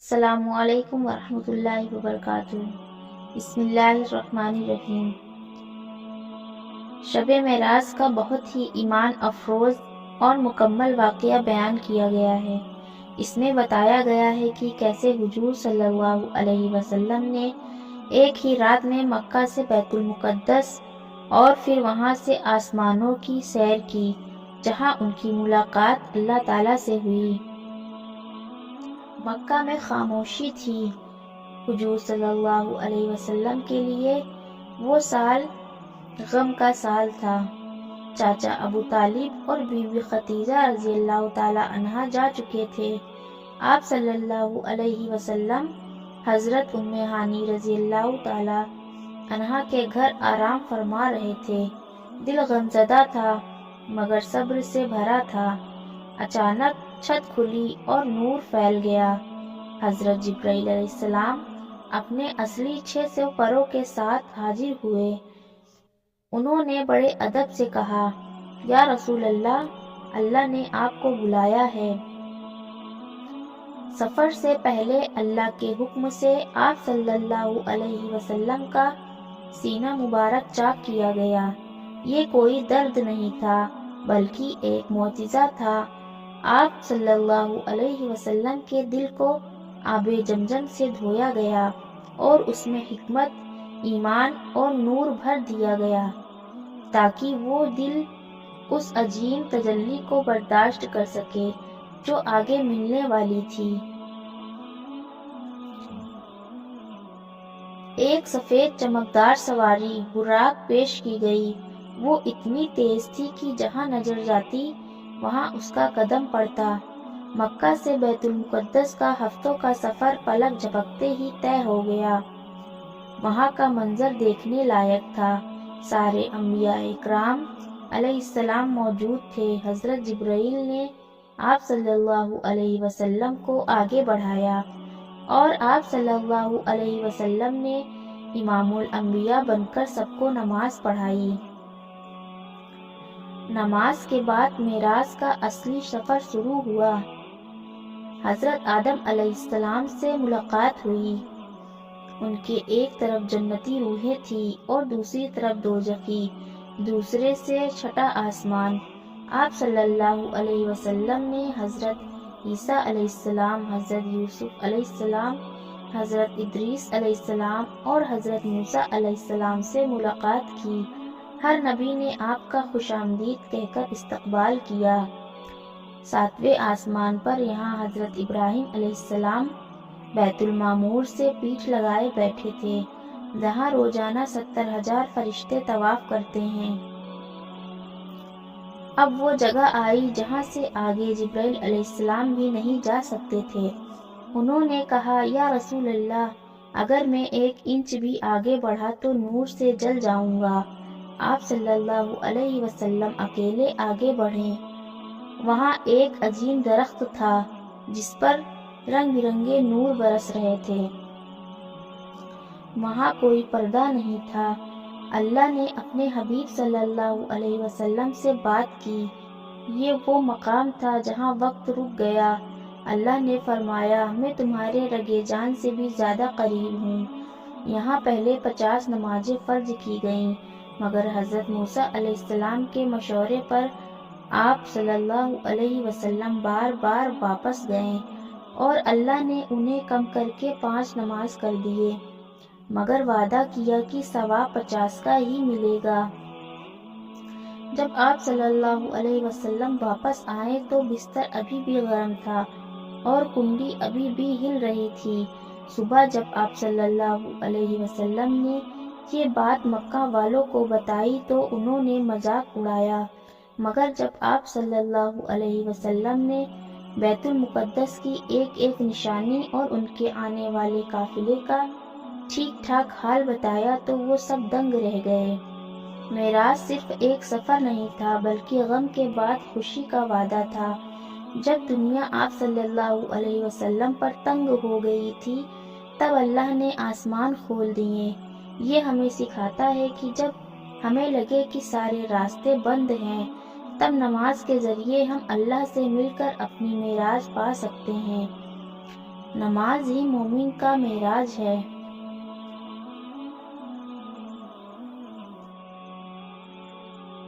السلام علیکم ورحمۃ اللہ وبرکاتہ۔ بسم اللہ الرحمن الرحیم۔ شب معراج کا بہت ہی ایمان افروز اور مکمل واقعہ بیان کیا گیا ہے۔ اس میں بتایا گیا ہے کہ کیسے حضور صلی اللہ علیہ وسلم نے ایک ہی رات میں مکہ سے بیت المقدس اور پھر وہاں سے آسمانوں کی سیر کی، جہاں ان کی ملاقات اللہ تعالیٰ سے ہوئی۔ مکہ میں خاموشی تھی۔ حضور صلی اللہ علیہ وسلم کے لیے وہ سال غم کا سال تھا۔ چاچا ابو طالب اور بیوی ختیجہ رضی اللہ تعالی عنہا جا چکے تھے۔ آپ صلی اللہ علیہ وسلم حضرت ام ہانی رضی اللہ تعالی عنہا کے گھر آرام فرما رہے تھے۔ دل غمزدہ تھا مگر صبر سے بھرا تھا۔ اچانک چھت کھلی اور نور پھیل گیا۔ حضرت جبرائیل علیہ السلام اپنے اصلی 600 پروں کے ساتھ حاضر ہوئے۔ انہوں نے بڑے ادب سے کہا، یا رسول اللہ، اللہ نے آپ کو بلایا ہے۔ سفر سے پہلے اللہ کے حکم سے آپ صلی اللہ علیہ وسلم کا سینہ مبارک چاک کیا گیا۔ یہ کوئی درد نہیں تھا بلکہ ایک معجزہ تھا۔ آپ صلی اللہ علیہ وسلم کے دل کو آب زمزم سے دھویا گیا اور اس میں حکمت، ایمان اور نور بھر دیا گیا تاکہ وہ دل اس عظیم تجلی کو برداشت کر سکے جو آگے ملنے والی تھی۔ ایک سفید چمکدار سواری براق پیش کی گئی۔ وہ اتنی تیز تھی کہ جہاں نظر جاتی وہاں اس کا قدم پڑتا۔ مکہ سے بیت المقدس کا ہفتوں کا سفر پلک جھپکتے ہی طے ہو گیا۔ وہاں کا منظر دیکھنے لائق تھا۔ سارے انبیاء اکرام علیہ السلام موجود تھے۔ حضرت جبرائیل نے آپ صلی اللہ علیہ وسلم کو آگے بڑھایا اور آپ صلی اللہ علیہ وسلم نے امام الانبیاء بن کر سب کو نماز پڑھائی۔ نماز کے بعد معراج کا اصلی سفر شروع ہوا۔ حضرت آدم علیہ السلام سے ملاقات ہوئی۔ ان کے ایک طرف جنتی روحیں تھیں اور دوسری طرف دوزخی، دوسرے سے چھٹا آسمان۔ آپ صلی اللہ علیہ وسلم نے حضرت عیسیٰ علیہ السلام، حضرت یوسف علیہ السلام، حضرت ادریس علیہ السلام اور حضرت موسیٰ علیہ السلام سے ملاقات کی۔ ہر نبی نے آپ کا خوش آمدید کہہ کر استقبال کیا۔ 7ویں آسمان پر یہاں حضرت ابراہیم علیہ السلام بیت المعمور سے پیٹھ لگائے بیٹھے تھے، جہاں روزانہ 70,000 فرشتے طواف کرتے ہیں۔ اب وہ جگہ آئی جہاں سے آگے جبرائیل علیہ السلام بھی نہیں جا سکتے تھے۔ انہوں نے کہا، یا رسول اللہ، اگر میں 1 انچ بھی آگے بڑھا تو نور سے جل جاؤں گا۔ آپ صلی اللہ علیہ وسلم اکیلے آگے بڑھے۔ وہاں ایک عظیم درخت تھا جس پر رنگ برنگے نور برس رہے تھے۔ وہاں کوئی پردہ نہیں تھا۔ اللہ نے اپنے حبیب صلی اللہ علیہ وسلم سے بات کی۔ یہ وہ مقام تھا جہاں وقت رک گیا۔ اللہ نے فرمایا، میں تمہارے رگے جان سے بھی زیادہ قریب ہوں۔ یہاں پہلے 50 نمازیں فرض کی گئیں، مگر حضرت موسیٰ علیہ السلام کے مشورے پر آپ صلی اللہ علیہ وسلم بار بار واپس گئے اور اللہ نے انہیں کم کر کے 5 نماز کر دیے، مگر وعدہ کیا کہ ثواب 50 کا ہی ملے گا۔ جب آپ صلی اللہ علیہ وسلم واپس آئے تو بستر ابھی بھی گرم تھا اور کنڈی ابھی بھی ہل رہی تھی۔ صبح جب آپ صلی اللہ علیہ وسلم نے یہ بات مکہ والوں کو بتائی تو انہوں نے مذاق اڑایا، مگر جب آپ صلی اللہ علیہ وسلم نے بیت المقدس کی ایک ایک نشانی اور ان کے آنے والے قافلے کا ٹھیک ٹھاک حال بتایا تو وہ سب دنگ رہ گئے۔ معراج صرف ایک سفر نہیں تھا بلکہ غم کے بعد خوشی کا وعدہ تھا۔ جب دنیا آپ صلی اللہ علیہ وسلم پر تنگ ہو گئی تھی تب اللہ نے آسمان کھول دیے۔ یہ ہمیں سکھاتا ہے کہ جب ہمیں لگے کہ سارے راستے بند ہیں تب نماز کے ذریعے ہم اللہ سے مل کر اپنی معراج پا سکتے ہیں۔ نماز ہی مومن کا معراج ہے۔